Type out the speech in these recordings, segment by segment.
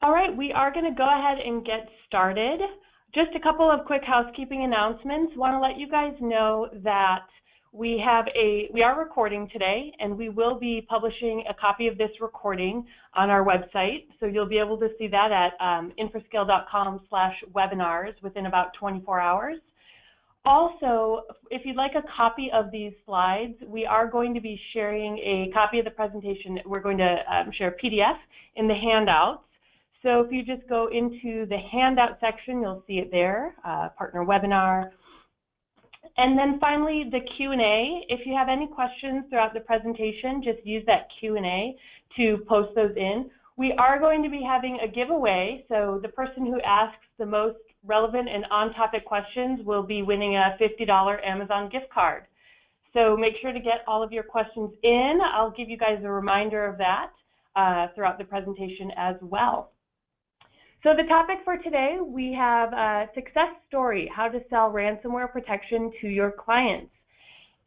All right, we are going to go ahead and get started. Just a couple of quick housekeeping announcements. Want to let you guys know that we are recording today, and we will be publishing a copy of this recording on our website. So you'll be able to see that at infrascale.com/webinars within about 24 hours. Also, if you'd like a copy of these slides, we are going to be sharing a copy of the presentation. We're going to share a PDF in the handouts. So if you just go into the handout section, you'll see it there, partner webinar. And then finally, the Q&A. If you have any questions throughout the presentation, just use that Q&A to post those in. We are going to be having a giveaway, so the person who asks the most relevant and on-topic questions will be winning a $50 Amazon gift card. So make sure to get all of your questions in. I'll give you guys a reminder of that throughout the presentation as well. So the topic for today, we have a success story, how to sell ransomware protection to your clients.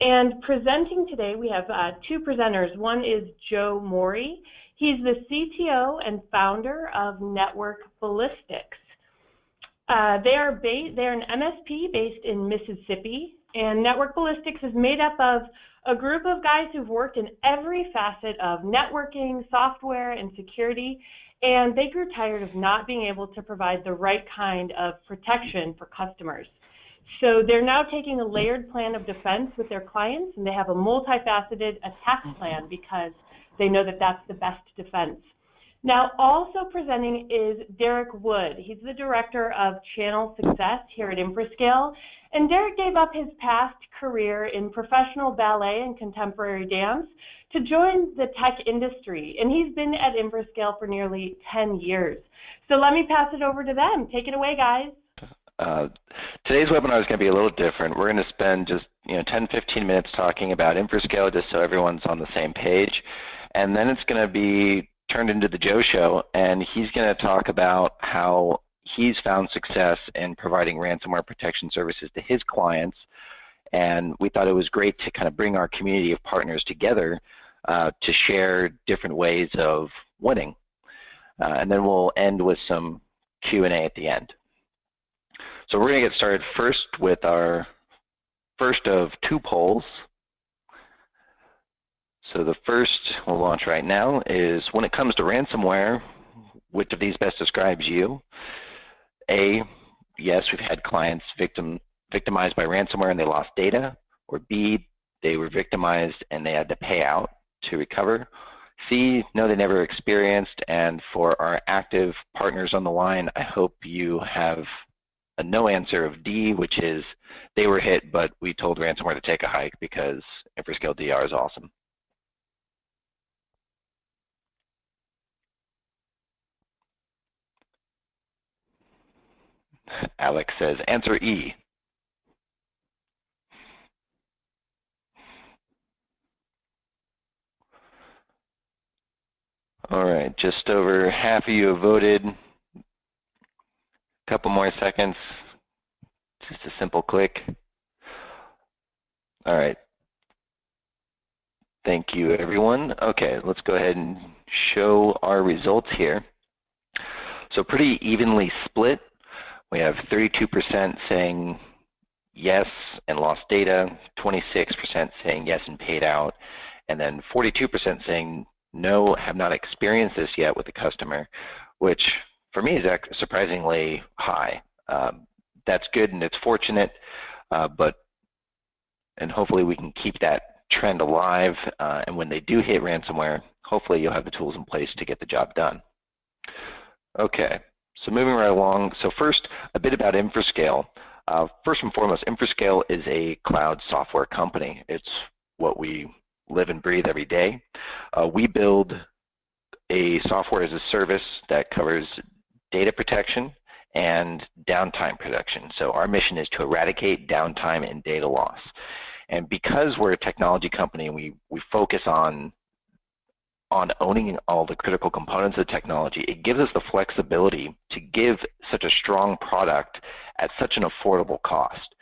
And presenting today, we have two presenters. One is Joe Maury. He's the CTO and founder of Network Ballistix. They're an MSP based in Mississippi, and Network Ballistix is made up of a group of guys who've worked in every facet of networking, software, and security, and they grew tired of not being able to provide the right kind of protection for customers. So they're now taking a layered plan of defense with their clients, and they have a multifaceted attack plan because they know that that's the best defense. Now, also presenting is Derek Wood. He's the Director of Channel Success here at InfraScale. And Derek gave up his past career in professional ballet and contemporary dance to join the tech industry. And he's been at InfraScale for nearly 10 years. So let me pass it over to them. Take it away, guys. Today's webinar is going to be a little different. We're going to spend just 10-15 minutes talking about InfraScale just so everyone's on the same page. And then it's going to be turned into the Joe Show, and he's going to talk about how he's found success in providing ransomware protection services to his clients. And we thought it was great to kind of bring our community of partners together to share different ways of winning. And then we'll end with some Q&A at the end. So we're going to get started first with our first of two polls. So the first we'll launch right now is, when it comes to ransomware, which of these best describes you? A, yes, we've had clients victimized by ransomware and they lost data. Or B, they were victimized and they had to pay out to recover. C, no, they never experienced. And for our active partners on the line, I hope you have a no answer of D, which is they were hit, but we told ransomware to take a hike because InfraScale DR is awesome. Alex says, answer E. All right, just over half of you have voted. A couple more seconds. Just a simple click. All right. Thank you, everyone. Okay, let's go ahead and show our results here. So pretty evenly split. We have 32% saying yes and lost data, 26% saying yes and paid out, and then 42% saying no, have not experienced this yet with the customer, which for me is surprisingly high. That's good and it's fortunate, and hopefully we can keep that trend alive, and when they do hit ransomware, hopefully you'll have the tools in place to get the job done. Okay. So moving right along, so first, a bit about InfraScale. First and foremost, InfraScale is a cloud software company. It's what we live and breathe every day. We build a software as a service that covers data protection and downtime protection. So our mission is to eradicate downtime and data loss. And because we're a technology company and we focus on owning all the critical components of the technology, it gives us the flexibility to give such a strong product at such an affordable cost.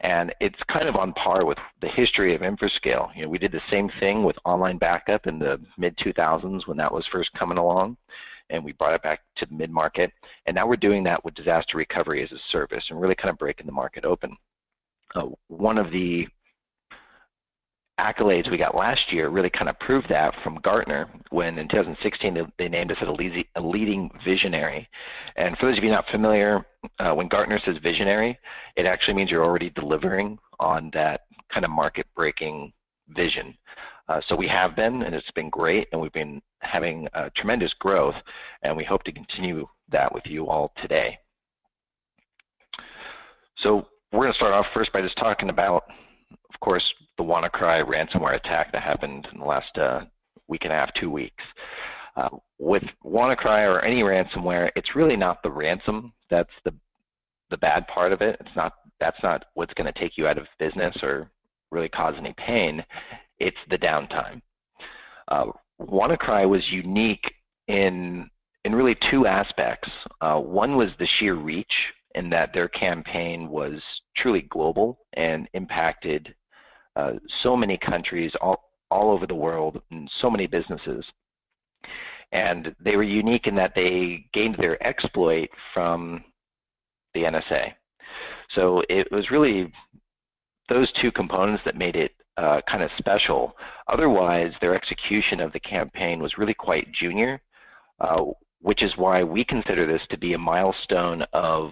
And it's kind of on par with the history of InfraScale. We did the same thing with online backup in the mid-2000s when that was first coming along, and we brought it back to the mid-market. And now we're doing that with disaster recovery as a service and really kind of breaking the market open. One of the accolades we got last year really kind of proved that from Gartner, when in 2016 they named us as a leading visionary. And for those of you not familiar, when Gartner says visionary, it actually means you're already delivering on that kind of market-breaking vision. So we have been, and it's been great, and we've been having tremendous growth, and we hope to continue that with you all today. So we're going to start off first by just talking about, of course, the Wannacry ransomware attack that happened in the last week and a half, 2 weeks. With Wannacry or any ransomware, it's really not the ransom that's the bad part of it. That's not what's going to take you out of business or really cause any pain. It's the downtime. Wannacry was unique in really two aspects. One was the sheer reach, in that their campaign was truly global and impacted so many countries all over the world and so many businesses. And they were unique in that they gained their exploit from the NSA. So it was really those two components that made it kind of special. Otherwise, their execution of the campaign was really quite junior, which is why we consider this to be a milestone of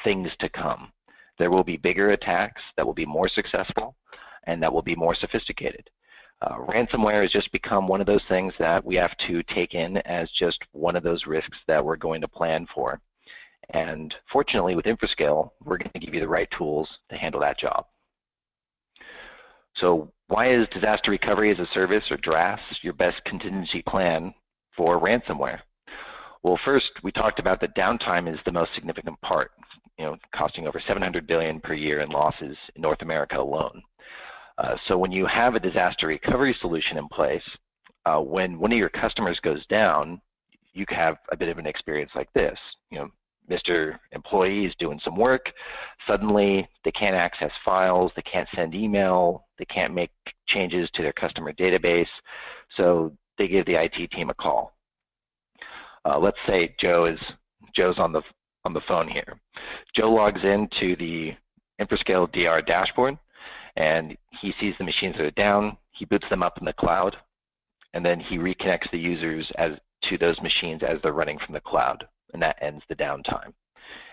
things to come. There will be bigger attacks that will be more successful and that will be more sophisticated. Ransomware has just become one of those things that we have to take in as just one of those risks that we're going to plan for. And fortunately, with InfraScale, we're going to give you the right tools to handle that job. So why is disaster recovery as a service, or DRaaS, your best contingency plan for ransomware? Well, first, we talked about that downtime is the most significant part, costing over $700 billion per year in losses in North America alone. So when you have a disaster recovery solution in place, when one of your customers goes down, you have a bit of an experience like this. Mr. Employee is doing some work. Suddenly, they can't access files, they can't send email, they can't make changes to their customer database, so they give the IT team a call. Let's say Joe's on the phone here. Joe logs into the InfraScale DR dashboard, and he sees the machines that are down. He boots them up in the cloud, and then he reconnects the users to those machines as they're running from the cloud, and that ends the downtime.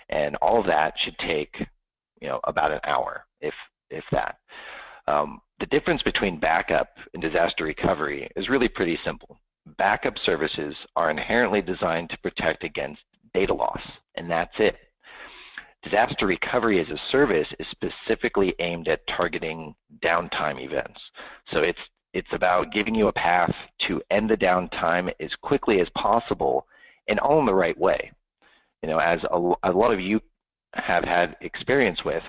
And all of that should take, about an hour, if that. The difference between backup and disaster recovery is really pretty simple. Backup services are inherently designed to protect against data loss, and that's it. Disaster recovery as a service is specifically aimed at targeting downtime events. So it's about giving you a path to end the downtime as quickly as possible and all in the right way. As a lot of you have had experience with,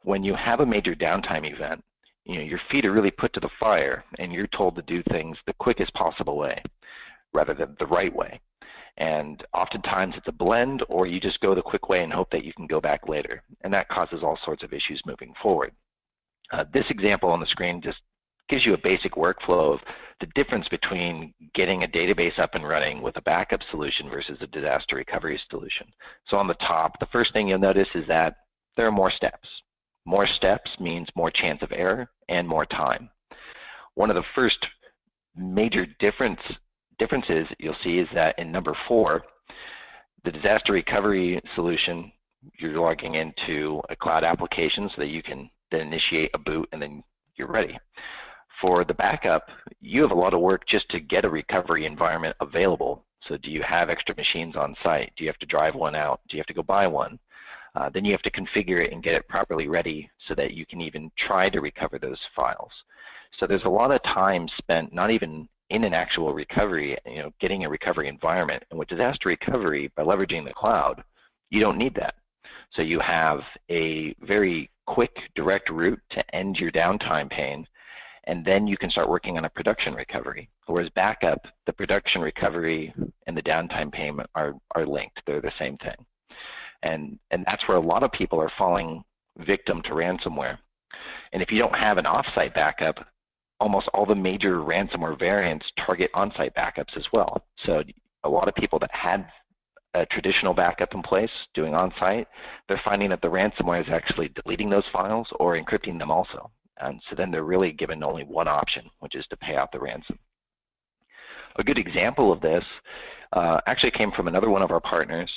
when you have a major downtime event, your feet are really put to the fire and you're told to do things the quickest possible way rather than the right way. And oftentimes it's a blend, or you just go the quick way and hope that you can go back later. And that causes all sorts of issues moving forward. This example on the screen just gives you a basic workflow of the difference between getting a database up and running with a backup solution versus a disaster recovery solution. So on the top, the first thing you'll notice is that there are more steps. More steps means more chance of error and more time. One of the first major differences you'll see is that in number 4, the disaster recovery solution, you're logging into a cloud application so that you can then initiate a boot and then you're ready. For the backup, you have a lot of work just to get a recovery environment available. So do you have extra machines on site? Do you have to drive one out? Do you have to go buy one? Then you have to configure it and get it properly ready so that you can even try to recover those files. So there's a lot of time spent not even in an actual recovery, getting a recovery environment. And with disaster recovery, by leveraging the cloud, you don't need that. So you have a very quick, direct route to end your downtime pain, and then you can start working on a production recovery. Whereas backup, the production recovery and the downtime payment are linked. They're the same thing. And that's where a lot of people are falling victim to ransomware. And if you don't have an offsite backup, almost all the major ransomware variants target onsite backups as well. So a lot of people that had a traditional backup in place doing onsite, they're finding that the ransomware is actually deleting those files or encrypting them also. And so then they're really given only one option, which is to pay out the ransom. A good example of this actually came from another one of our partners.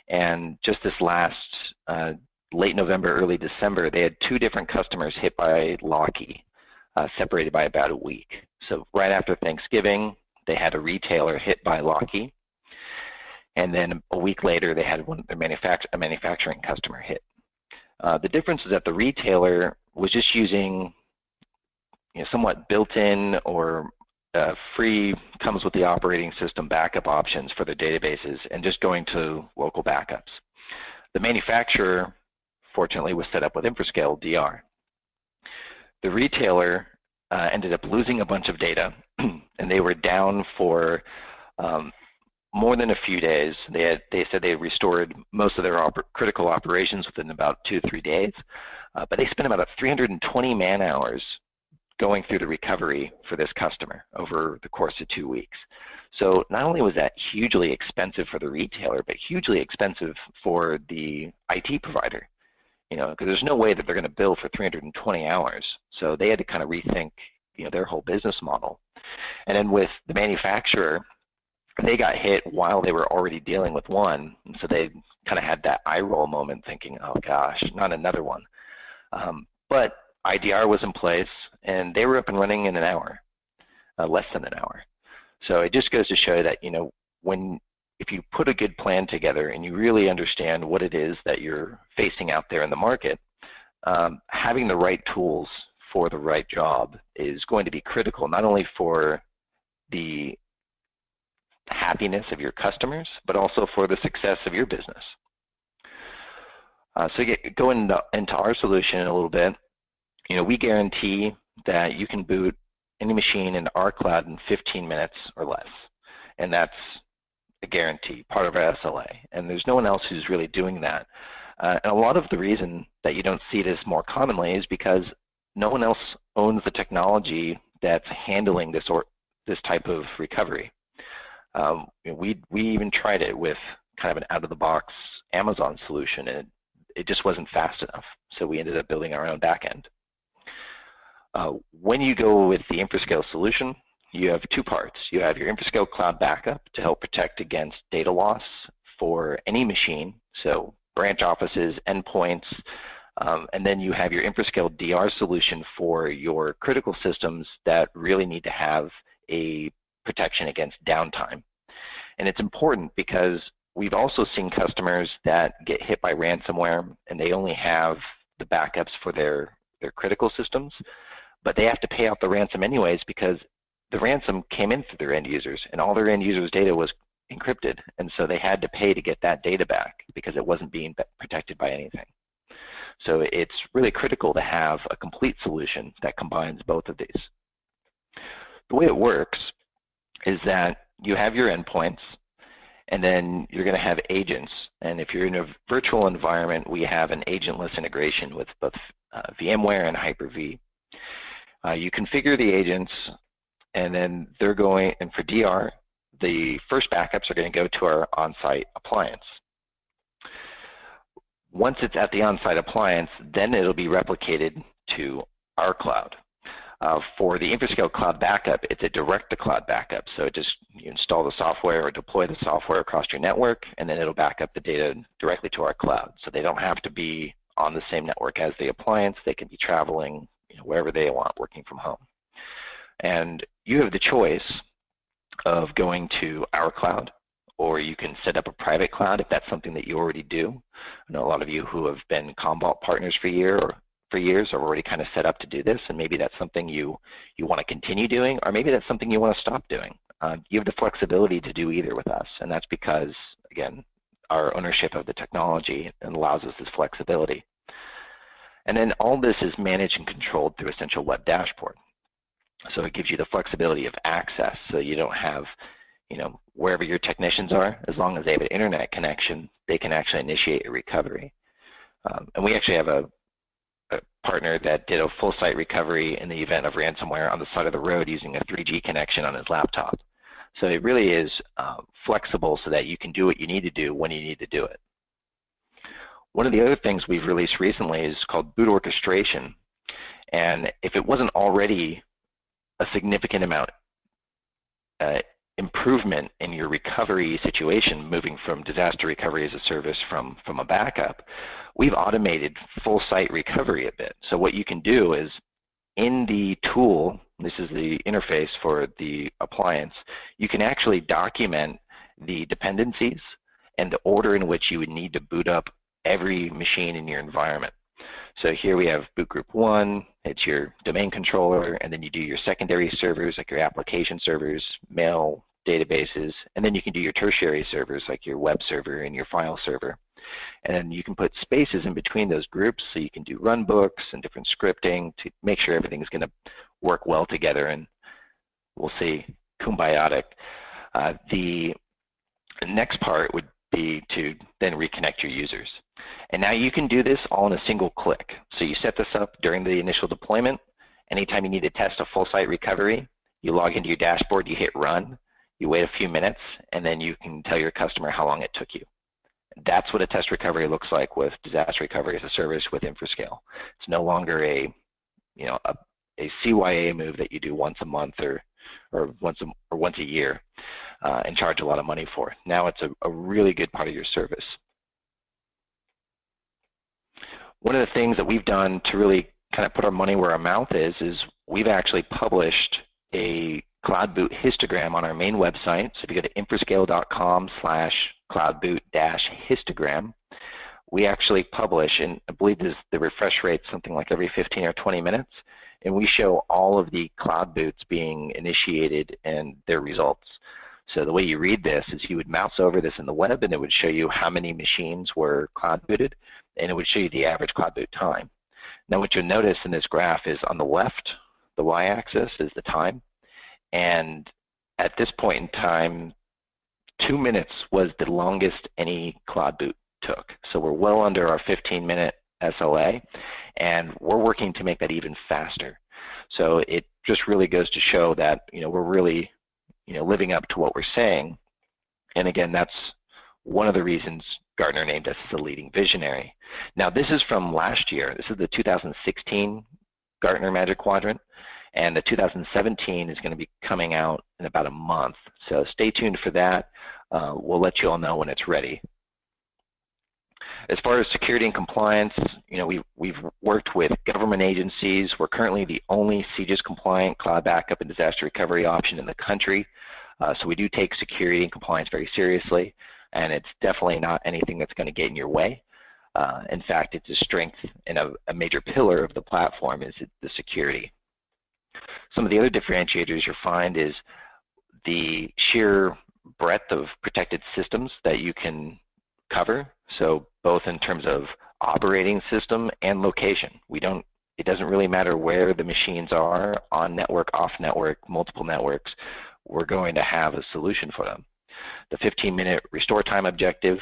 And just this last late November, early December, they had 2 different customers hit by Locky, separated by about a week. So right after Thanksgiving, they had a retailer hit by Locky. And then a week later, they had a manufacturing customer hit. The difference is that the retailer was just using somewhat built-in or free, comes with the operating system backup options for their databases and just going to local backups. The manufacturer, fortunately, was set up with InfraScale DR. The retailer ended up losing a bunch of data, and they were down for more than a few days. They said they restored most of their critical operations within about 2 to 3 days, but they spent about 320 man-hours going through the recovery for this customer over the course of 2 weeks. So not only was that hugely expensive for the retailer, but hugely expensive for the IT provider, because there's no way that they're going to bill for 320 hours. So they had to kind of rethink, their whole business model. And then with the manufacturer, they got hit while they were already dealing with one, and so they kind of had that eye roll moment thinking, oh gosh, not another one. But IDR was in place, and they were up and running in an hour, less than an hour. So it just goes to show that, if you put a good plan together and you really understand what it is that you're facing out there in the market, having the right tools for the right job is going to be critical, not only for the happiness of your customers, but also for the success of your business. So going into our solution in a little bit, we guarantee that you can boot any machine into our cloud in 15 minutes or less. And that's a guarantee, part of our SLA. And there's no one else who's really doing that. And a lot of the reason that you don't see this more commonly is because no one else owns the technology that's handling this type of recovery. We even tried it with kind of an out-of-the-box Amazon solution, and it just wasn't fast enough. So we ended up building our own backend. When you go with the InfraScale solution, you have 2 parts. You have your InfraScale Cloud Backup to help protect against data loss for any machine, so branch offices, endpoints, and then you have your InfraScale DR solution for your critical systems that really need to have a protection against downtime. And it's important because we've also seen customers that get hit by ransomware and they only have the backups for their critical systems, but they have to pay out the ransom anyways because the ransom came in through their end users and all their end users' data was encrypted, and so they had to pay to get that data back because it wasn't being protected by anything. So it's really critical to have a complete solution that combines both of these. The way it works is that you have your endpoints, and then you're going to have agents. And if you're in a virtual environment, we have an agentless integration with both VMware and Hyper-V. You configure the agents, and then they're going, and for DR, the first backups are going to go to our on-site appliance. Once it's at the on-site appliance, then it'll be replicated to our cloud. For the InfraScale Cloud Backup, it's a direct-to-cloud backup. So you install the software or deploy the software across your network, and then it'll back up the data directly to our cloud. So they don't have to be on the same network as the appliance. They can be traveling wherever they want, working from home. And you have the choice of going to our cloud, or you can set up a private cloud if that's something that you already do. I know a lot of you who have been Commvault partners for years are already kind of set up to do this, and maybe that's something you want to continue doing, or maybe that's something you want to stop doing. You have the flexibility to do either with us, and that's because, again, our ownership of the technology allows us this flexibility. And then all this is managed and controlled through Essential Web Dashboard. So it gives you the flexibility of access, so you don't have, wherever your technicians are, as long as they have an internet connection, they can actually initiate a recovery. And we actually have a a partner that did a full site recovery in the event of ransomware on the side of the road using a 3G connection on his laptop. So it really is flexible so that you can do what you need to do when you need to do it. One of the other things we've released recently is called boot orchestration. And if it wasn't already a significant amount improvement in your recovery situation, moving from disaster recovery as a service from a backup, we've automated full site recovery a bit. So what you can do is in the tool, this is the interface for the appliance, you can actually document the dependencies and the order in which you would need to boot up every machine in your environment. So here we have boot group 1, it's your domain controller, and then you do your secondary servers like your application servers, mail, databases, and then you can do your tertiary servers like your web server and your file server. And then you can put spaces in between those groups so you can do runbooks and different scripting to make sure everything's going to work well together, and we'll see kumbiotic. The next part would be to then reconnect your users. And now you can do this all in a single click. So you set this up during the initial deployment. Anytime you need to test a full site recovery, you log into your dashboard, you hit run, you wait a few minutes, and then you can tell your customer how long it took you. That's what a test recovery looks like with disaster recovery as a service with InfraScale. It's no longer a CYA move that you do once a month or once a year and charge a lot of money for. Now it's a really good part of your service. One of the things that we've done to really kind of put our money where our mouth is we've actually published a Cloud Boot histogram on our main website. So if you go to infrascale.com/cloudboot-histogram, we actually publish, and I believe the refresh rate something like every 15 or 20 minutes, and we show all of the cloud boots being initiated and their results. So the way you read this is you would mouse over this in the web, and it would show you how many machines were cloud booted, and it would show you the average cloud boot time. Now what you'll notice in this graph is on the left, the y-axis is the time, and at this point in time, 2 minutes was the longest any cloud boot took. So we're well under our 15-minute SLA, and we're working to make that even faster. So it just really goes to show that we're really living up to what we're saying. And again, that's one of the reasons Gartner named us as a leading visionary. Now this is from last year. This is the 2016 Gartner Magic Quadrant, and the 2017 is going to be coming out in about a month. So stay tuned for that. We'll let you all know when it's ready. As far as security and compliance, we've worked with government agencies. We're currently the only CJIS compliant cloud backup and disaster recovery option in the country. So we do take security and compliance very seriously, and it's definitely not anything that's going to get in your way. In fact, it's a strength and a major pillar of the platform is the security. Some of the other differentiators you'll find is the sheer breadth of protected systems that you can cover. So both in terms of operating system and location. It doesn't really matter where the machines are, on network, off network, multiple networks, we're going to have a solution for them. The 15-minute restore time objective,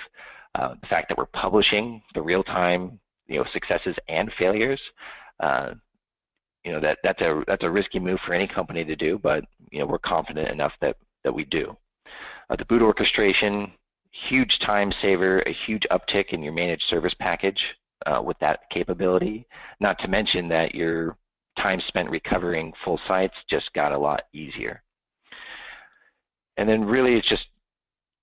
the fact that we're publishing the real-time successes and failures, that's a risky move for any company to do, but we're confident enough that we do. The boot orchestration, huge time saver, a huge uptick in your managed service package with that capability. Not to mention that your time spent recovering full sites just got a lot easier. And then really it's just,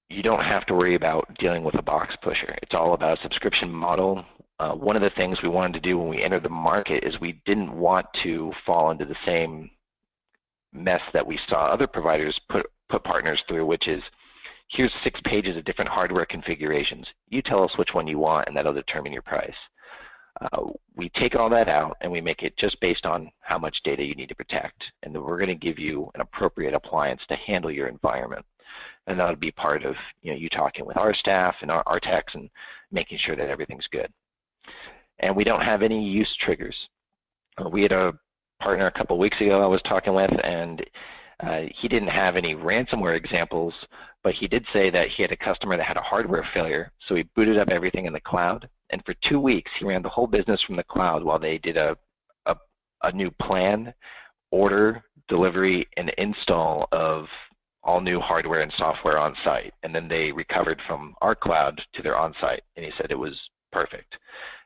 you don't have to worry about dealing with a box pusher. It's all about a subscription model. One of the things we wanted to do when we entered the market is we didn't want to fall into the same mess that we saw other providers put partners through, which is, here's 6 pages of different hardware configurations. You tell us which one you want, and that'll determine your price. We take all that out, and we make it just based on how much data you need to protect. And then we're going to give you an appropriate appliance to handle your environment. And that'll be part of you talking with our staff and our techs and making sure that everything's good. And we don't have any use triggers. We had a partner a couple weeks ago I was talking with, and He didn't have any ransomware examples, but he did say that he had a customer that had a hardware failure, so he booted up everything in the cloud, and for 2 weeks he ran the whole business from the cloud while they did a new plan, order, delivery, and install of all new hardware and software on site, and then they recovered from our cloud to their on-site, and he said it was perfect.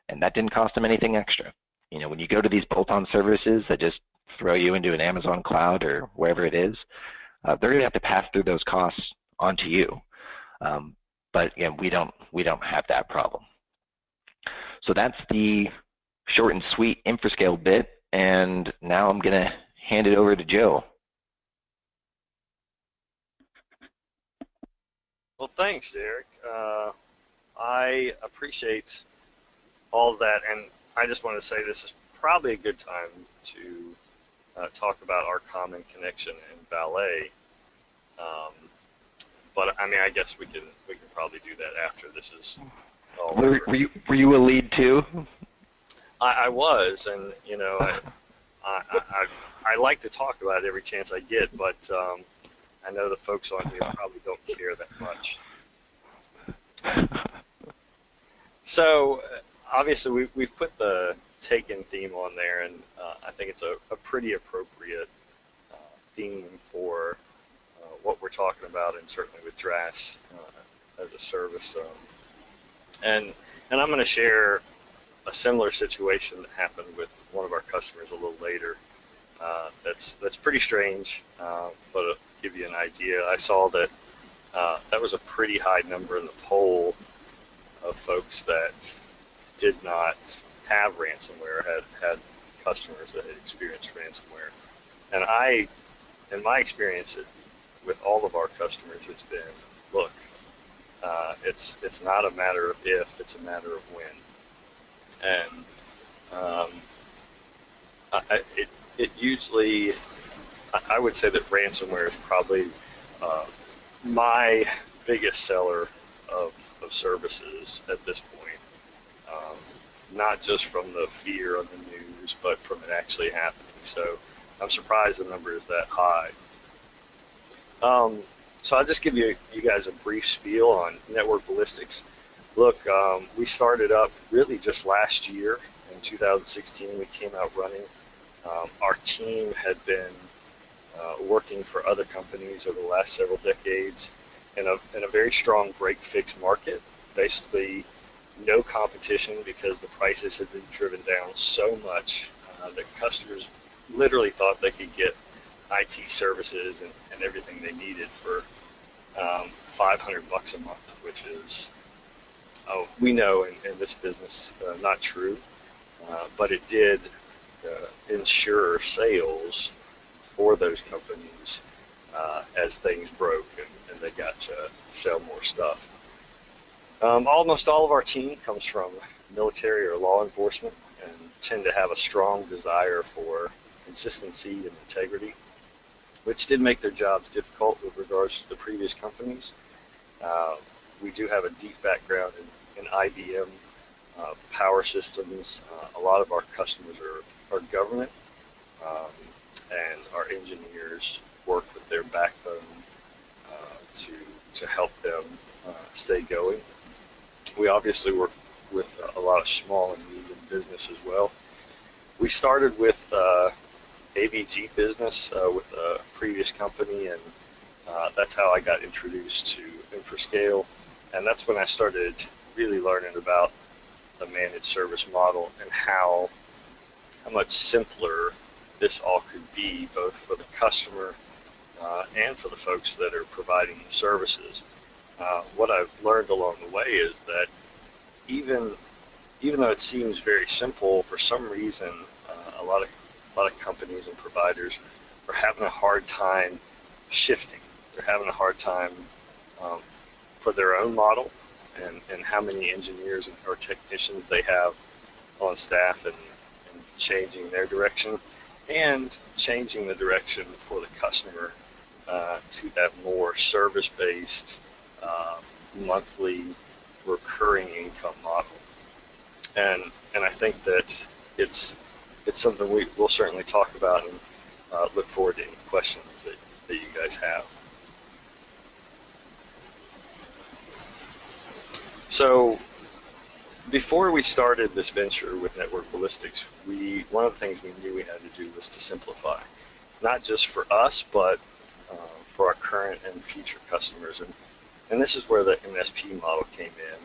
And that didn't cost him anything extra. You know, when you go to these bolt-on services that just throw you into an Amazon cloud or wherever it is, they're going to have to pass through those costs onto you. But again, we don't have that problem. So that's the short and sweet InfraScale bit, and now I'm going to hand it over to Joe. Well, thanks, Derek. I appreciate all of that, and I just want to say this is probably a good time to talk about our common connection in Ballet. But I mean, I guess we can probably do that after this is all over. Were you a lead too? I was, and you know, I like to talk about it every chance I get, but I know the folks on here probably don't care that much. So obviously we've put the Taken theme on there, and I think it's a pretty appropriate theme for what we're talking about, and certainly with DRaaS as a service. And I'm going to share a similar situation that happened with one of our customers a little later. That's pretty strange, but to give you an idea, I saw that that was a pretty high number in the poll of folks that did not have ransomware, had customers that had experienced ransomware. And in my experience with all of our customers, it's been, look, it's not a matter of if, it's a matter of when. And it usually, I would say that ransomware is probably my biggest seller of services at this point, not just from the fear of the news, but from it actually happening. So I'm surprised the number is that high. So I'll just give you guys a brief spiel on Network Ballistix. Look, we started up really just last year. In 2016, we came out running. Our team had been working for other companies over the last several decades in a very strong break-fix market. Basically, no competition because the prices had been driven down so much that customers literally thought they could get IT services and everything they needed for $500 a month, which is, we know in this business, not true, but it did ensure sales for those companies as things broke and they got to sell more stuff. Almost all of our team comes from military or law enforcement and tend to have a strong desire for consistency and integrity, which did make their jobs difficult with regards to the previous companies. We do have a deep background in IBM power systems. A lot of our customers are government, and our engineers work with their backbone to help them stay going. We obviously work with a lot of small and medium business as well. We started with AVG business with a previous company, and that's how I got introduced to InfraScale, and that's when I started really learning about the managed service model and how much simpler this all could be, both for the customer and for the folks that are providing the services. What I've learned along the way is that even though it seems very simple, for some reason a lot of companies and providers are having a hard time shifting. They're having a hard time for their own model and how many engineers or technicians they have on staff, and changing their direction and changing the direction for the customer to that more service-based monthly recurring income model. And I think that it's something we'll certainly talk about, and look forward to any questions that that you guys have. So before we started this venture with Network Ballistix, one of the things we knew we had to do was to simplify, not just for us, but for our current and future customers. And this is where the MSP model came in.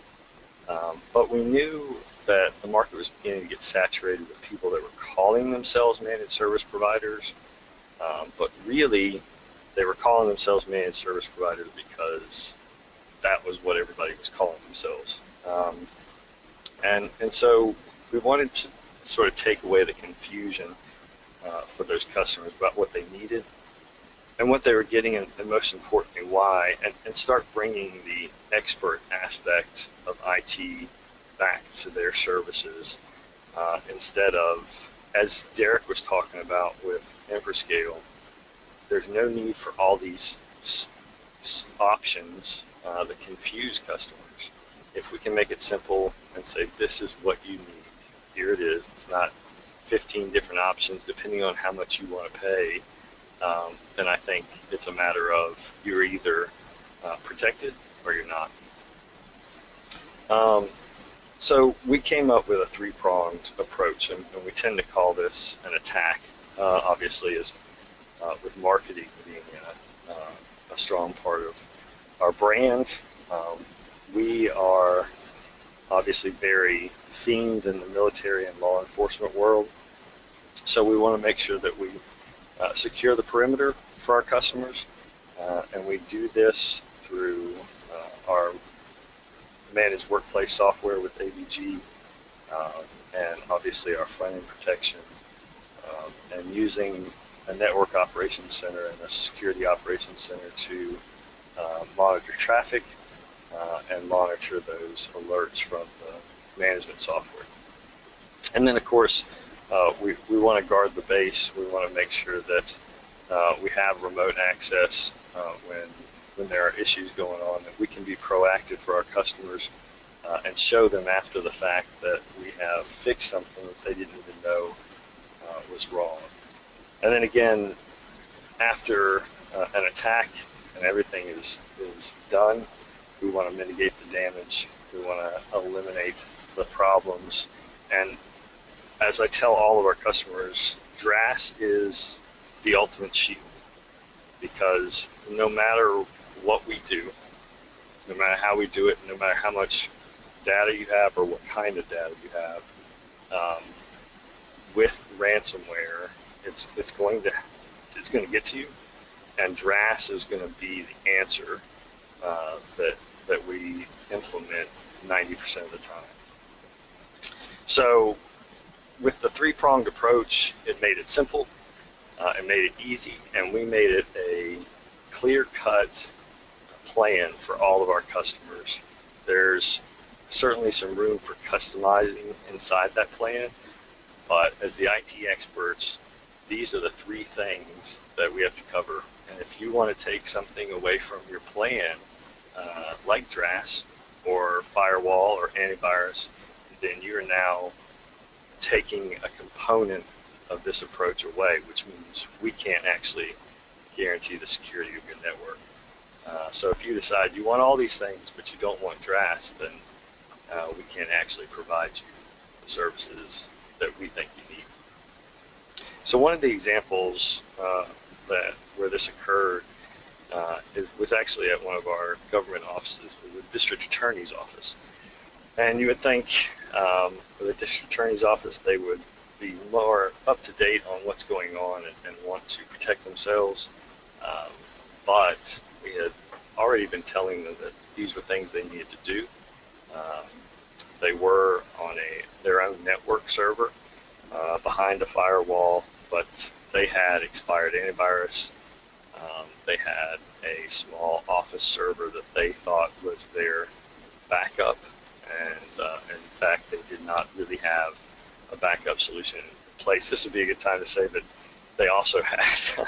But we knew that the market was beginning to get saturated with people that were calling themselves managed service providers, but really they were calling themselves managed service providers because that was what everybody was calling themselves. And so we wanted to sort of take away the confusion for those customers about what they needed and what they were getting, and most importantly, why, and start bringing the expert aspect of IT back to their services instead of, as Derek was talking about with InfraScale, there's no need for all these options that confuse customers. If we can make it simple and say, this is what you need, here it is, it's not 15 different options depending on how much you want to pay, then I think it's a matter of you're either protected or you're not. So we came up with a three-pronged approach, and we tend to call this an attack, obviously, as with marketing being a strong part of our brand. We are obviously very themed in the military and law enforcement world, so we want to make sure that we secure the perimeter for our customers, and we do this through our managed workplace software with AVG, and obviously our front-end protection, and using a network operations center and a security operations center to monitor traffic and monitor those alerts from the management software. And then, of course, we want to guard the base. We want to make sure that we have remote access when there are issues going on, that we can be proactive for our customers and show them after the fact that we have fixed something that they didn't even know was wrong. And then again, after an attack and everything is done, we want to mitigate the damage. We want to eliminate the problems. And as I tell all of our customers, DRAS is the ultimate shield, because no matter what we do, no matter how we do it, no matter how much data you have or what kind of data you have, with ransomware, it's going to get to you, and DRAS is going to be the answer that we implement 90% of the time. So with the three-pronged approach, it made it simple, it made it easy, and we made it a clear-cut plan for all of our customers. There's certainly some room for customizing inside that plan, but as the IT experts, these are the three things that we have to cover. And if you want to take something away from your plan, like DRAS or firewall or antivirus, then you're now taking a component of this approach away, which means we can't actually guarantee the security of your network. So if you decide you want all these things, but you don't want DRAS, then we can't actually provide you the services that we think you need. So one of the examples where this occurred was actually at one of our government offices. It was a district attorney's office. And you would think with a district attorney's office, they would be more up to date on what's going on and want to protect themselves. But we had already been telling them that these were things they needed to do. They were on their own network server behind a firewall, but they had expired antivirus. They had a small office server that they thought was their backup, and in fact, they did not really have a backup solution in place. This would be a good time to say that they also had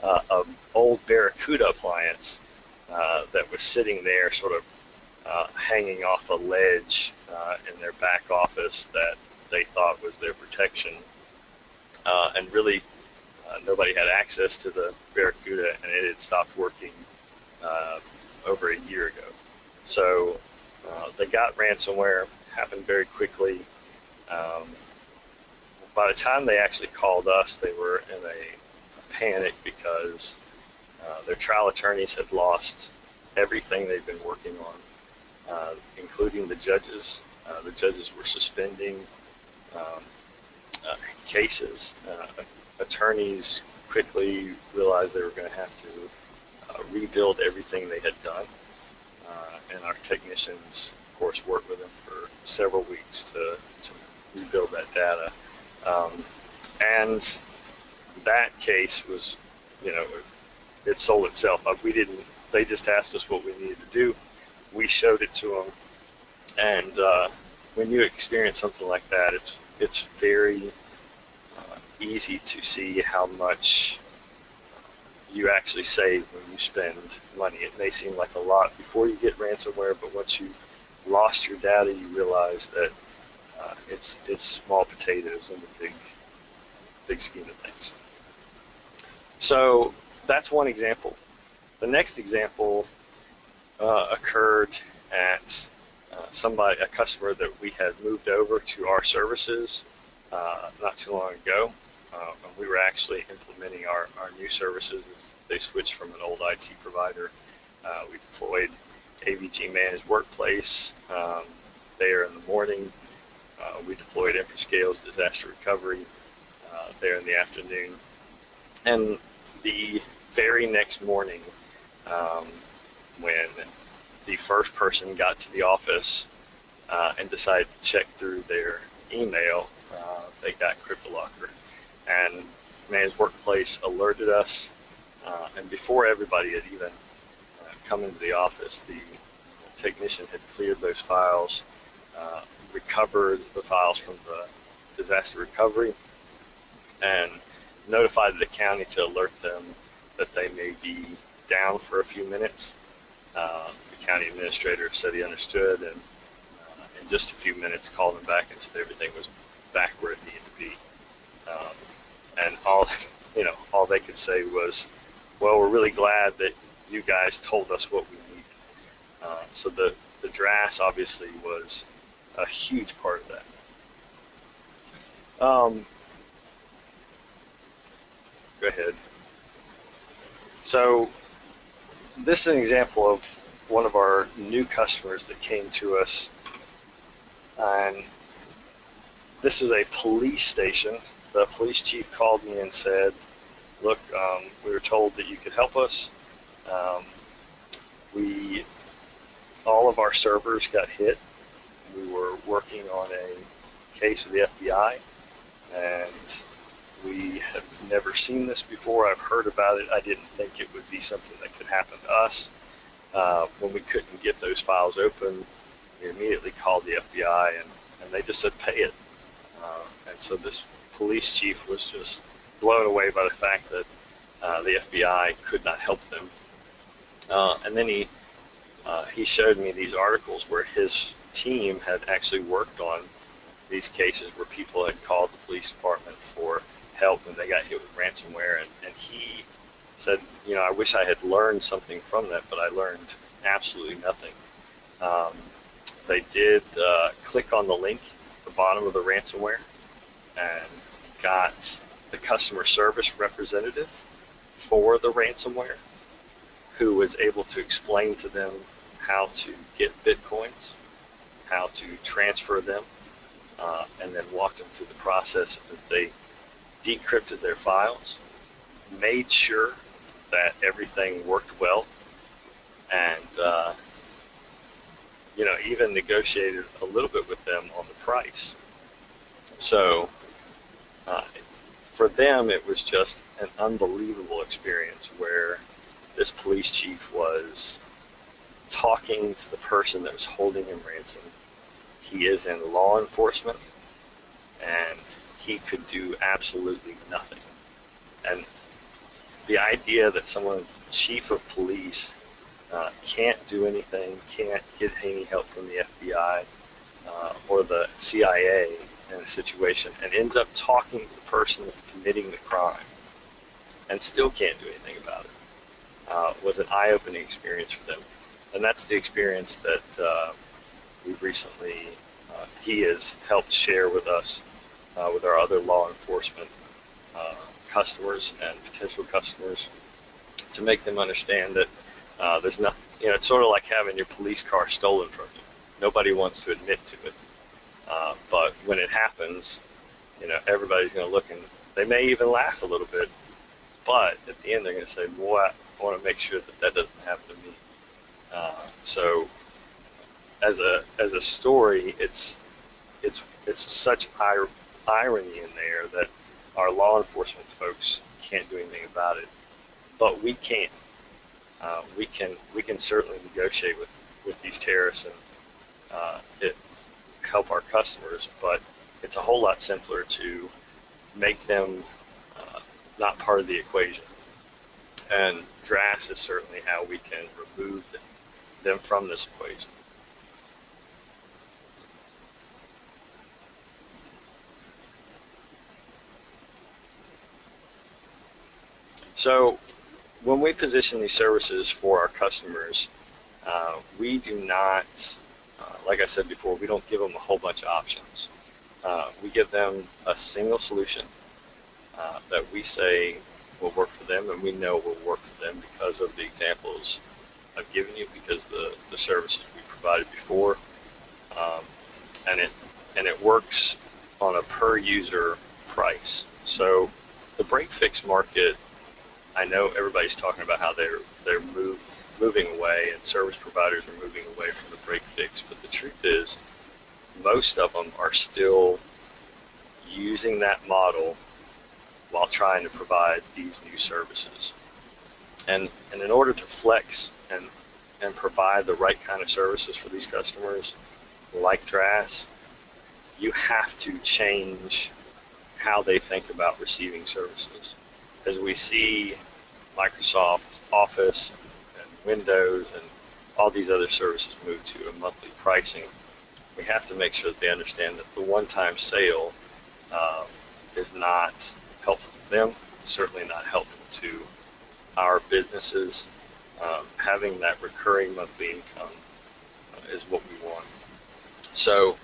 an old Barracuda appliance that was sitting there sort of hanging off a ledge in their back office that they thought was their protection. And really, nobody had access to the Barracuda, and it had stopped working over a year ago. So they got ransomware, happened very quickly. By the time they actually called us, they were in a panic because their trial attorneys had lost everything they'd been working on, including the judges. The judges were suspending cases. Attorneys quickly realized they were going to have to rebuild everything they had done. And our technicians, of course, worked with them for several weeks to rebuild that data. And that case was, it sold itself. They just asked us what we needed to do. We showed it to them. And when you experience something like that, it's very easy to see how much you actually save when you spend money. It may seem like a lot before you get ransomware, but once you've lost your data, you realize that it's small potatoes in the big scheme of things. So that's one example. The next example occurred at a customer that we had moved over to our services not too long ago. And we were actually implementing our new services as they switched from an old IT provider. We deployed AVG Managed Workplace there in the morning. We deployed InfraScale's disaster recovery there in the afternoon. And the very next morning, when the first person got to the office and decided to check through their email, they got CryptoLocker. And Managed Workplace alerted us, and before everybody had even come into the office, the technician had cleared those files, recovered the files from the disaster recovery, and notified the county to alert them that they may be down for a few minutes. The county administrator said he understood, and in just a few minutes called them back and said everything was back where it needed to be. And all they could say was, well, we're really glad that you guys told us what we needed. So the DRAS obviously was a huge part of that. Go ahead. So this is an example of one of our new customers that came to us, and this is a police station. The police chief called me and said, look, we were told that you could help us. All of our servers got hit. We were working on a case with the FBI, and we have never seen this before. I've heard about it. I didn't think it would be something that could happen to us. When we couldn't get those files open, we immediately called the FBI, and they just said, pay it. And so this police chief was just blown away by the fact that the FBI could not help them. And then he showed me these articles where his team had actually worked on these cases where people had called the police department for help when they got hit with ransomware, and he said, I wish I had learned something from that, but I learned absolutely nothing. They did click on the link at the bottom of the ransomware and got the customer service representative for the ransomware, who was able to explain to them how to get Bitcoins, how to transfer them, and then walk them through the process that they decrypted their files, made sure that everything worked well, and even negotiated a little bit with them on the price. So for them, it was just an unbelievable experience where this police chief was talking to the person that was holding him ransom. He is in law enforcement, and he could do absolutely nothing. And the idea that someone, chief of police, can't do anything, can't get any help from the FBI or the CIA in a situation, and ends up talking to the person that's committing the crime, and still can't do anything about it was an eye-opening experience for them. And that's the experience that we've recently, he has helped share with us, with our other law enforcement customers and potential customers, to make them understand that there's nothing, it's sort of like having your police car stolen from you. Nobody wants to admit to it. But when it happens, everybody's going to look, and they may even laugh a little bit, but at the end they're going to say, boy, I want to make sure that that doesn't happen to me. So as a story, it's such irony in there that our law enforcement folks can't do anything about it, but we can. We can certainly negotiate with these terrorists and help our customers, but it's a whole lot simpler to make them not part of the equation. And DRAS is certainly how we can remove them from this equation. So when we position these services for our customers, we do not, like I said before, we don't give them a whole bunch of options. We give them a single solution that we say will work for them, and we know will work for them because of the examples I've given you, because the services we provided before, and it works on a per user price. So the break fix market, I know everybody's talking about how they're moving away, and service providers are moving away from the break fix, but the truth is most of them are still using that model while trying to provide these new services. And in order to flex and provide the right kind of services for these customers, like DRAS, you have to change how they think about receiving services. As we see Microsoft Office and Windows and all these other services move to a monthly pricing, we have to make sure that they understand that the one-time sale is not helpful to them. It's certainly not helpful to our businesses. Having that recurring monthly income is what we want. So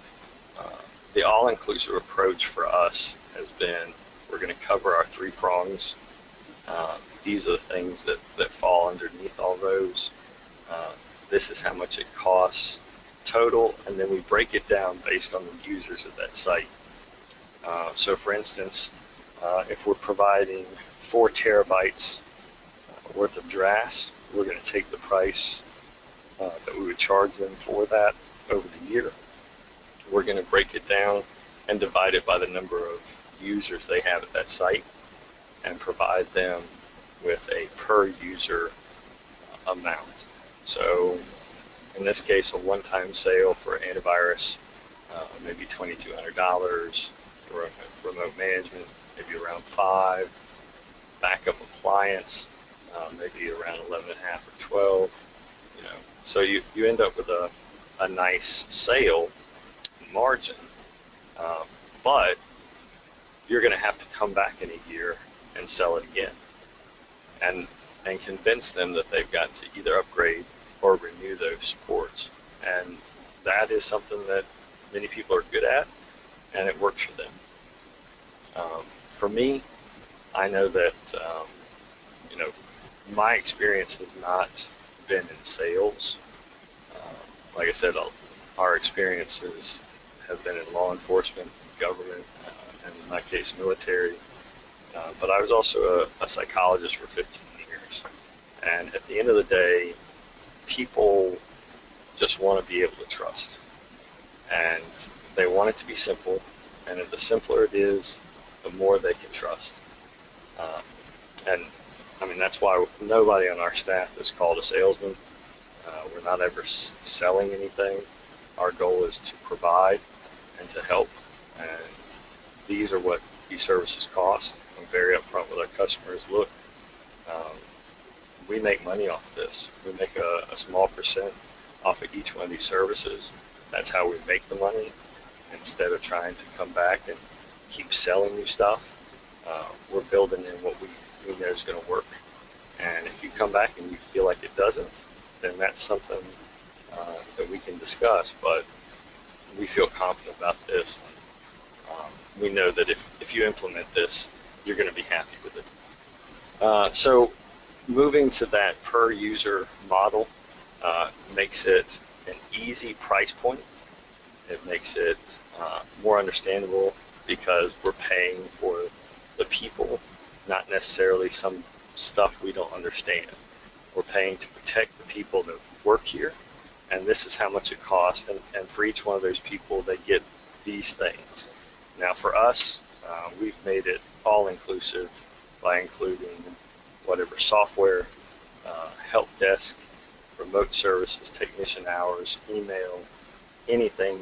the all-inclusive approach for us has been, we're going to cover our three prongs. These are the things that fall underneath all those. This is how much it costs total, and then we break it down based on the users of that site. So for instance, if we're providing 4 terabytes worth of DRAS, we're going to take the price that we would charge them for that over the year. We're going to break it down and divide it by the number of users they have at that site, and provide them with a per user amount. So in this case, a one-time sale for antivirus, maybe $2,200, for remote management, maybe around $5, backup appliance, maybe around 11.5 or 12. So you end up with a nice sale margin, but you're going to have to come back in a year and sell it again, and convince them that they've got to either upgrade or renew those ports. And that is something that many people are good at, and it works for them. For me, I know that my experience has not been in sales. Like I said, our experiences have been in law enforcement, government, and in my case, military. But I was also a psychologist for 15 years. And at the end of the day, people just want to be able to trust. And they want it to be simple. And the simpler it is, the more they can trust. And I mean, that's why nobody on our staff is called a salesman. We're not ever selling anything. Our goal is to provide and to help. And these are what these services cost. I'm very upfront with our customers. Look, we make money off of this. We make a small percent off of each one of these services. That's how we make the money, instead of trying to come back and keep selling you stuff. We're building in what we know is going to work. And if you come back and you feel like it doesn't, then that's something that we can discuss. But we feel confident about this. We know that if you implement this, you're going to be happy with it. So moving to that per user model makes it an easy price point. It makes it more understandable because we're paying for the people, not necessarily some stuff we don't understand. We're paying to protect the people that work here, and this is how much it costs, and for each one of those people they get these things. Now for us, we've made it all inclusive by including whatever software, help desk, remote services, technician hours, email, anything,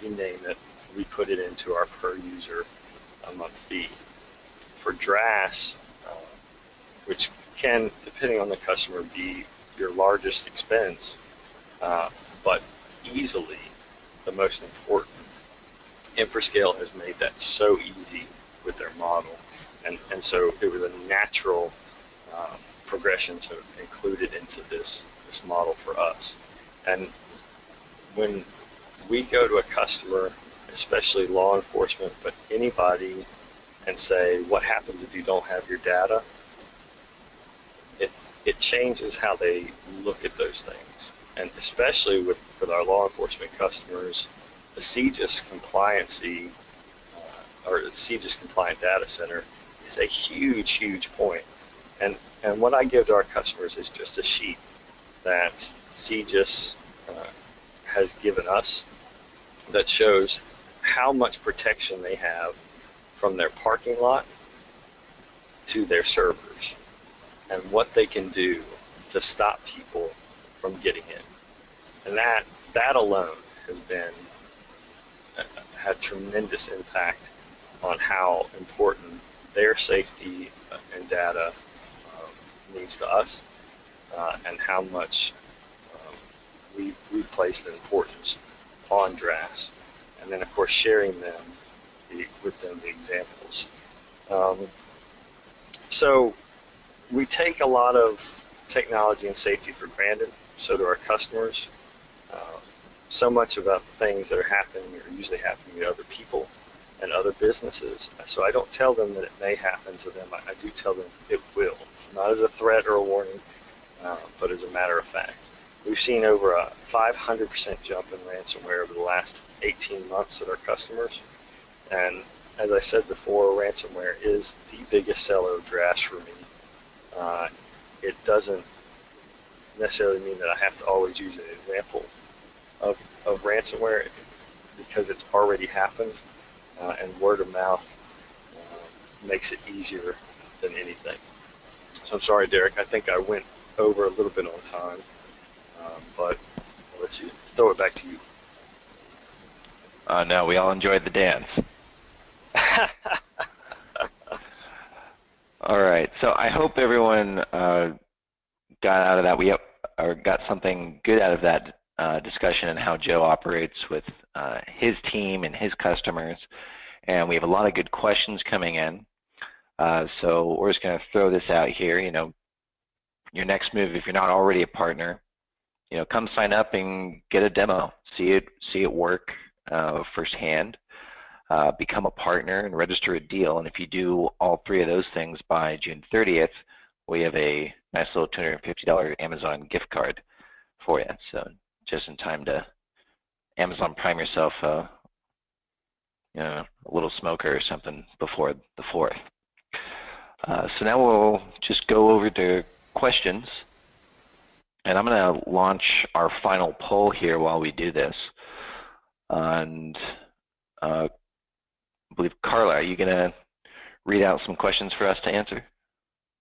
you name it, we put it into our per user a month fee. For DRaaS, which can, depending on the customer, be your largest expense, but easily the most important. InfraScale has made that so easy with their model, and so it was a natural progression to include it into this model for us. And when we go to a customer, especially law enforcement, but anybody, and say, what happens if you don't have your data? It changes how they look at those things. And especially with our law enforcement customers, the CJIS compliancy, or the CJIS compliant data center is a huge, huge point. And what I give to our customers is just a sheet that CJIS has given us that shows how much protection they have from their parking lot to their servers, and what they can do to stop people from getting in. And that alone has had tremendous impact on how important their safety and data means to us, and how much we place the importance on DRaaS, and then of course sharing them with them the examples. So we take a lot of technology and safety for granted, so do our customers. So much about things that are happening are usually happening to other people and other businesses. So I don't tell them that it may happen to them. I do tell them it will, not as a threat or a warning, but as a matter of fact. We've seen over a 500% jump in ransomware over the last 18 months at our customers. And as I said before, ransomware is the biggest seller of DRaaS for me. It doesn't necessarily mean that I have to always use an example of ransomware, because it's already happened, and word of mouth makes it easier than anything. So I'm sorry, Derek, I think I went over a little bit on time, but I'll let you throw it back to you. No, we all enjoyed the dance. All right, so I hope everyone got out of that, or got something good out of that discussion and how Joe operates with his team and his customers. And we have a lot of good questions coming in. So we're just going to throw this out here. You know, your next move, if you're not already a partner, you know, come sign up and get a demo. See it work firsthand. Become a partner and register a deal. And if you do all three of those things by June 30th, we have a nice little $250 Amazon gift card for you. So just in time to Amazon Prime yourself a little smoker or something before the 4th. So now we'll just go over to questions, and I'm going to launch our final poll here while we do this. And I believe, Carla, are you going to read out some questions for us to answer?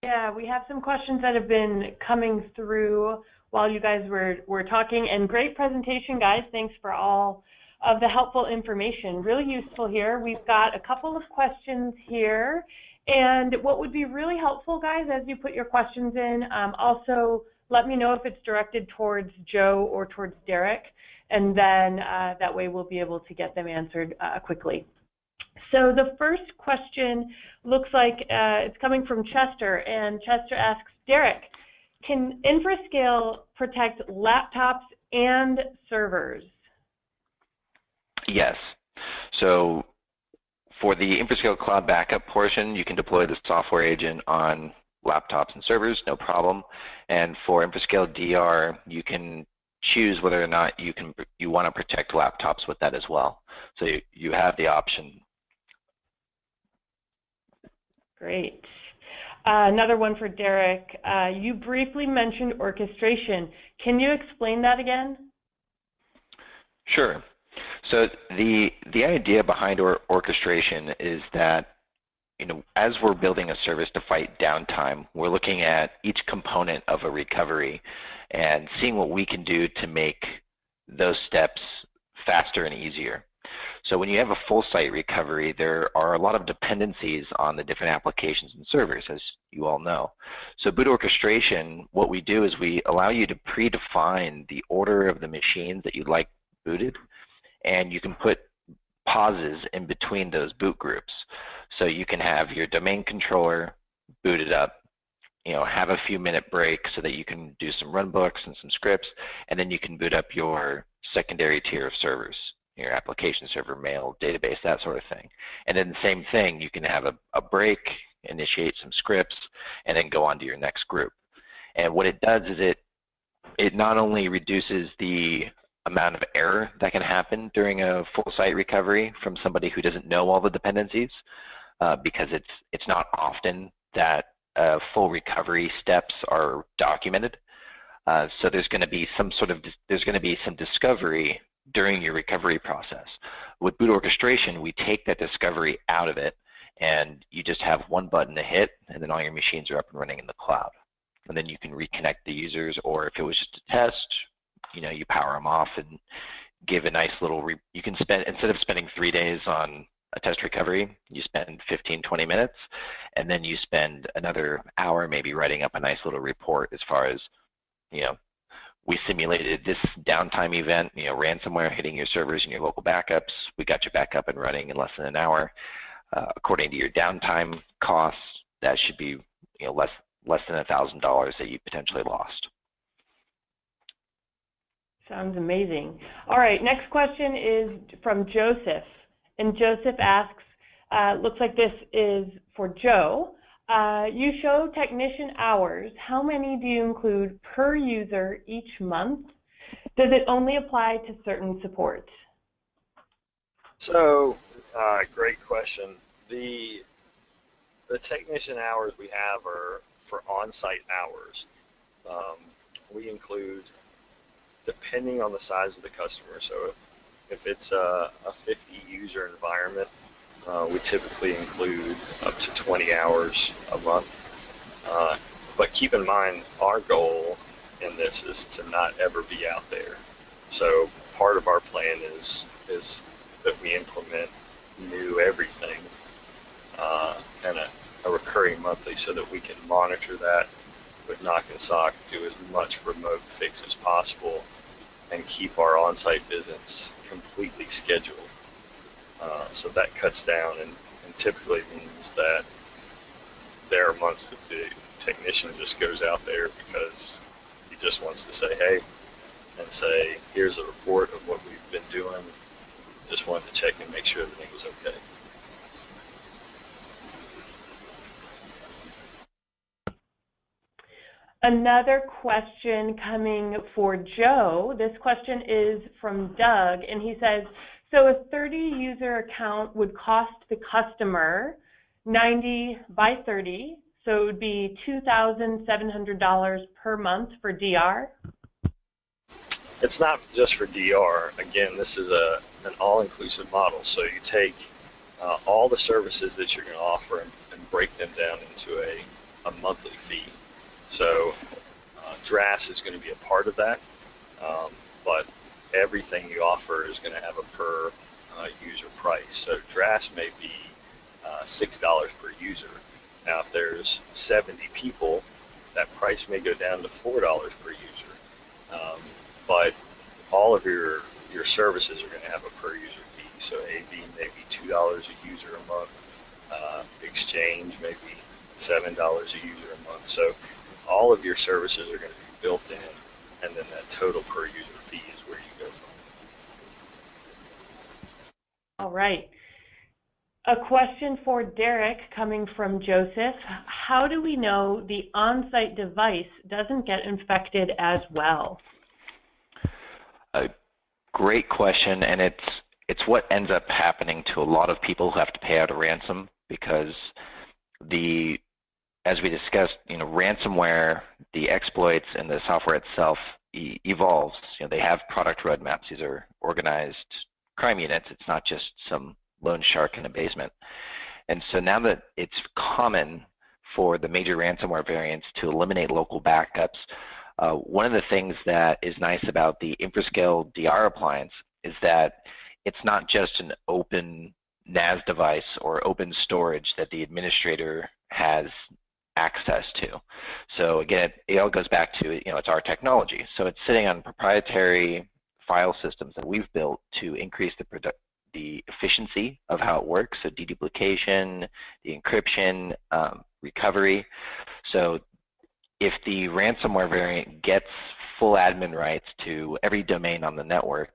Yeah, we have some questions that have been coming through while you guys were talking, and great presentation, guys. Thanks for all of the helpful information. Really useful here. We've got a couple of questions here, and what would be really helpful, guys, as you put your questions in, also let me know if it's directed towards Joe or towards Derek, and then that way we'll be able to get them answered quickly. So the first question looks like it's coming from Chester, and Chester asks, Derek, can InfraScale protect laptops and servers? Yes. So for the InfraScale cloud backup portion, you can deploy the software agent on laptops and servers, no problem. And for InfraScale DR, you can choose whether or not you want to protect laptops with that as well. So you have the option. Great. Another one for Derek. You briefly mentioned orchestration. Can you explain that again? Sure. So the idea behind orchestration is that, as we're building a service to fight downtime, we're looking at each component of a recovery and seeing what we can do to make those steps faster and easier. So when you have a full site recovery, there are a lot of dependencies on the different applications and servers, as you all know. So boot orchestration, what we do is we allow you to predefine the order of the machines that you'd like booted, and you can put pauses in between those boot groups. So you can have your domain controller booted up, have a few minute break so that you can do some runbooks and some scripts, and then you can boot up your secondary tier of servers, your application server, mail, database, that sort of thing. And then the same thing, you can have a break, initiate some scripts, and then go on to your next group. And what it does is it not only reduces the amount of error that can happen during a full site recovery from somebody who doesn't know all the dependencies, because it's not often that full recovery steps are documented. So there's going to be some discovery during your recovery process. With boot orchestration, we take that discovery out of it, and you just have one button to hit, and then all your machines are up and running in the cloud. And then you can reconnect the users, or if it was just a test, you power them off and give a nice little, you can spend, instead of spending 3 days on a test recovery, you spend 15, 20 minutes, and then you spend another hour maybe writing up a nice little report as far as, we simulated this downtime event, ransomware hitting your servers and your local backups. We got you back up and running in less than an hour. According to your downtime costs, that should be less than $1,000 that you potentially lost. Sounds amazing. All right, next question is from Joseph. And Joseph asks, looks like this is for Joe. You show technician hours. How many do you include per user each month? Does it only apply to certain supports? So, great question. The technician hours we have are for on-site hours. We include, depending on the size of the customer. So if it's a 50 user environment, we typically include up to 20 hours a month. But keep in mind, our goal in this is to not ever be out there. So part of our plan is that we implement new everything and a recurring monthly, so that we can monitor that with knock and sock, do as much remote fix as possible, and keep our on-site visits completely scheduled. So that cuts down and typically means that there are months that the technician just goes out there because he just wants to say hey and say, here's a report of what we've been doing. Just wanted to check and make sure everything was okay. Another question coming for Joe. This question is from Doug, and he says, so a 30 user account would cost the customer 90 by 30, so it would be $2,700 per month for DR? It's not just for DR. Again, this is an all-inclusive model. So you take all the services that you're going to offer and break them down into a monthly fee. So DRAS is going to be a part of that, but everything you offer is going to have a per user price. So DRAS may be $6 per user. Now, if there's 70 people, that price may go down to $4 per user. But all of your your services are going to have a per user fee. So AV maybe $2 a user a month, Exchange maybe $7 a user a month. So all of your services are going to be built in, and then that total per user fee is where you go from. All right. A question for Derek coming from Joseph. How do we know the on-site device doesn't get infected as well? A great question, and it's what ends up happening to a lot of people who have to pay out a ransom, because as we discussed, ransomware, the exploits and the software itself evolves. They have product roadmaps. These are organized crime units. It's not just some lone shark in a basement. And so now that it's common for the major ransomware variants to eliminate local backups, one of the things that is nice about the InfraScale DR appliance is that it's not just an open NAS device or open storage that the administrator has access to. So again, it all goes back to, it's our technology. So it's sitting on proprietary file systems that we've built to increase the efficiency of how it works, so deduplication, the encryption, recovery. So if the ransomware variant gets full admin rights to every domain on the network,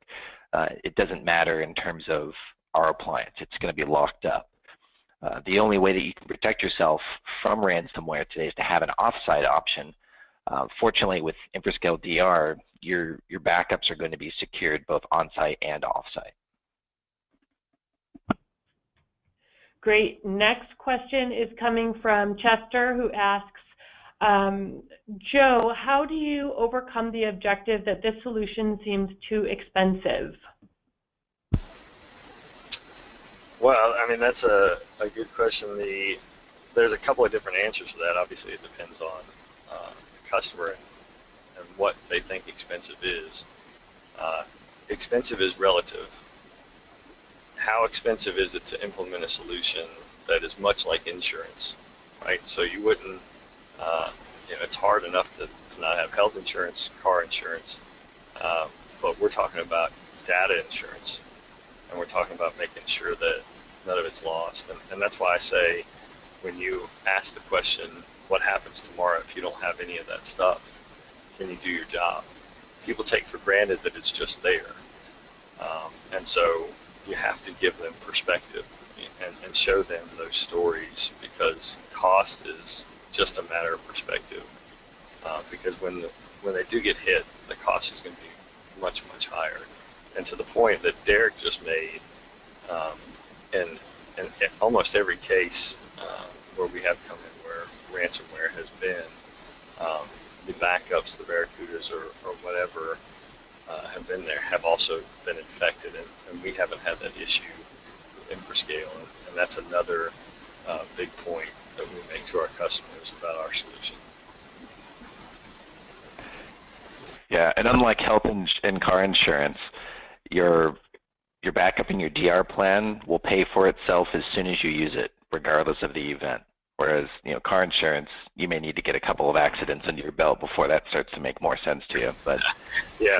it doesn't matter in terms of our appliance. It's going to be locked up. The only way that you can protect yourself from ransomware today is to have an offsite option. Fortunately, with InfraScale DR, your backups are going to be secured both on-site and off-site. Great. Next question is coming from Chester, who asks, Joe, how do you overcome the objective that this solution seems too expensive? Well, I mean, that's a good question. There's a couple of different answers to that. Obviously, it depends on the customer and what they think expensive is. Expensive is relative. How expensive is it to implement a solution that is much like insurance, right? So you wouldn't, it's hard enough to not have health insurance, car insurance, but we're talking about data insurance. And we're talking about making sure that none of it's lost. And that's why I say, when you ask the question, what happens tomorrow if you don't have any of that stuff? Can you do your job? People take for granted that it's just there. And so you have to give them perspective and show them those stories, because cost is just a matter of perspective. Because when they do get hit, the cost is going to be much, much higher. And to the point that Derek just made, in almost every case where we have come in where ransomware has been, the backups, the Barracudas or whatever have been there have also been infected, and we haven't had that issue with InfraScale. And that's another big point that we make to our customers about our solution. Yeah, and unlike health and car insurance, your backup in your DR plan will pay for itself as soon as you use it, regardless of the event. Whereas, car insurance, you may need to get a couple of accidents under your belt before that starts to make more sense to you. But yeah,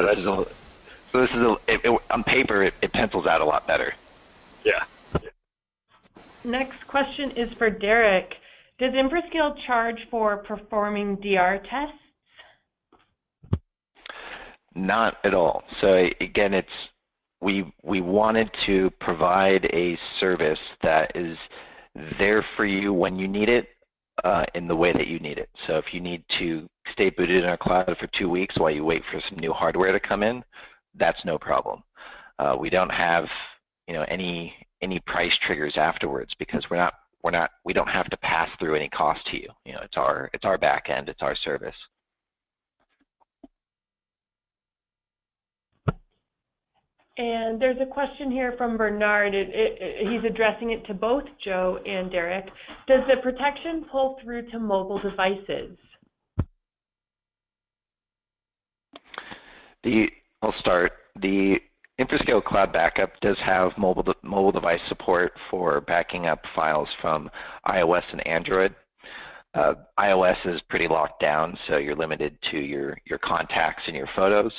on paper, it pencils out a lot better. Yeah. Next question is for Derek. Does InfraScale charge for performing DR tests? Not at all. So again, we wanted to provide a service that is there for you when you need it, in the way that you need it. So if you need to stay booted in our cloud for 2 weeks while you wait for some new hardware to come in, that's no problem. We don't have any price triggers afterwards, because we don't have to pass through any cost to you. It's our back end, it's our service. And there's a question here from Bernard. He's addressing it to both Joe and Derek. Does the protection pull through to mobile devices? I'll start. The InfraScale Cloud Backup does have mobile device support for backing up files from iOS and Android. iOS is pretty locked down, so you're limited to your contacts and your photos.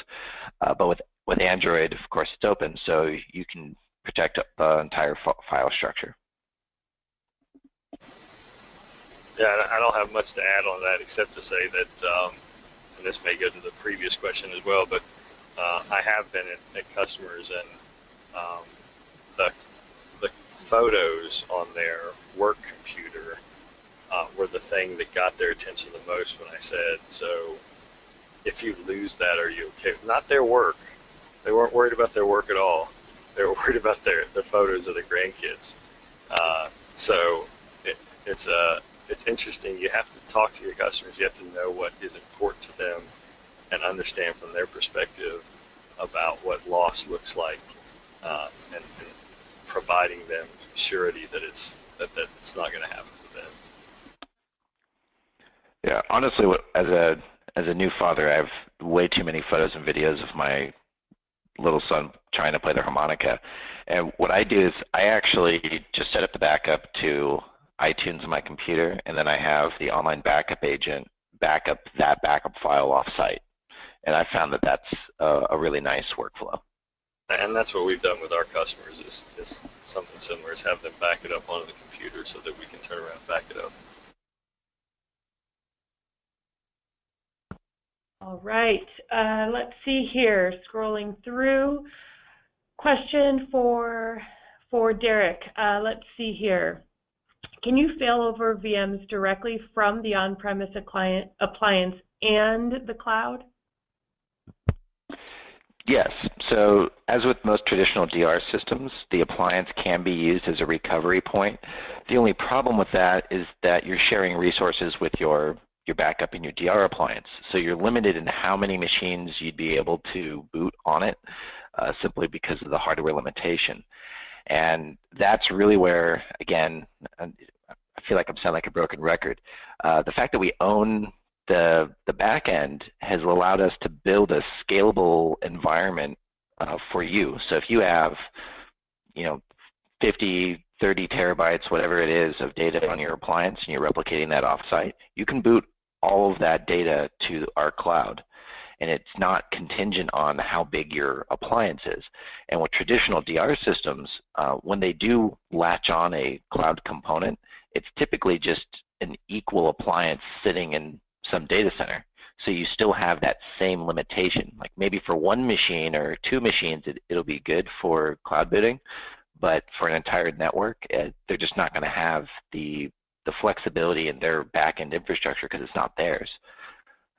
But with With Android, of course, it's open, so you can protect the entire file structure. Yeah, I don't have much to add on that except to say that, and this may go to the previous question as well, but I have been at customers, and the photos on their work computer were the thing that got their attention the most when I said, so if you lose that, are you okay? Not their work. They weren't worried about their work at all. They were worried about their photos of their grandkids. So it's interesting. You have to talk to your customers. You have to know what is important to them and understand from their perspective about what loss looks like, and providing them surety that it's not going to happen to them. Yeah, honestly, as a new father, I have way too many photos and videos of my little son trying to play the harmonica. And what I do is I actually just set up the backup to iTunes on my computer, and then I have the online backup agent backup that backup file offsite. And I found that that's a really nice workflow. And that's what we've done with our customers is something similar, is have them back it up onto the computer so that we can turn around and back it up. All right, let's see here, scrolling through. Question for Derek. Let's see here. Can you fail over VMs directly from the on-premise appliance and the cloud? Yes. So as with most traditional DR systems, the appliance can be used as a recovery point. The only problem with that is that you're sharing resources with your backup in your DR appliance. So you're limited in how many machines you'd be able to boot on it, simply because of the hardware limitation. And that's really where, again, I feel like I'm sounding like a broken record. The fact that we own the back end has allowed us to build a scalable environment for you. So if you have, 50, 30 terabytes, whatever it is, of data on your appliance, and you're replicating that offsite, you can boot all of that data to our cloud. And it's not contingent on how big your appliance is. And with traditional DR systems, when they do latch on a cloud component, it's typically just an equal appliance sitting in some data center. So you still have that same limitation. Like maybe for one machine or two machines, it'll be good for cloud booting, but for an entire network, they're just not going to have the flexibility in their back-end infrastructure because it's not theirs.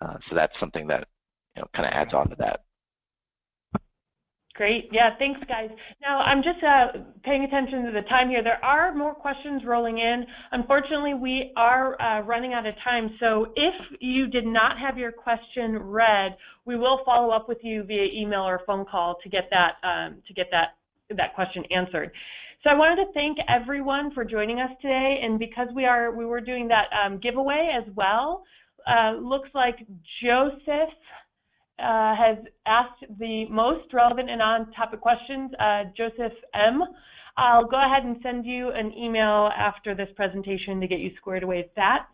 So that's something that kind of adds on to that. Great. Yeah, thanks, guys. Now, I'm just paying attention to the time here. There are more questions rolling in. Unfortunately, we are running out of time. So if you did not have your question read, we will follow up with you via email or phone call to get that question answered. So I wanted to thank everyone for joining us today. And because we were doing that giveaway as well, looks like Joseph has asked the most relevant and on-topic questions, Joseph M. I'll go ahead and send you an email after this presentation to get you squared away with that.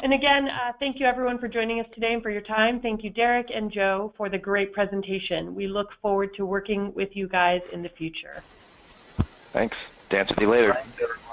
And again, thank you everyone for joining us today and for your time. Thank you, Derek and Joe, for the great presentation. We look forward to working with you guys in the future. Thanks. Dance with you later. Thanks, everyone.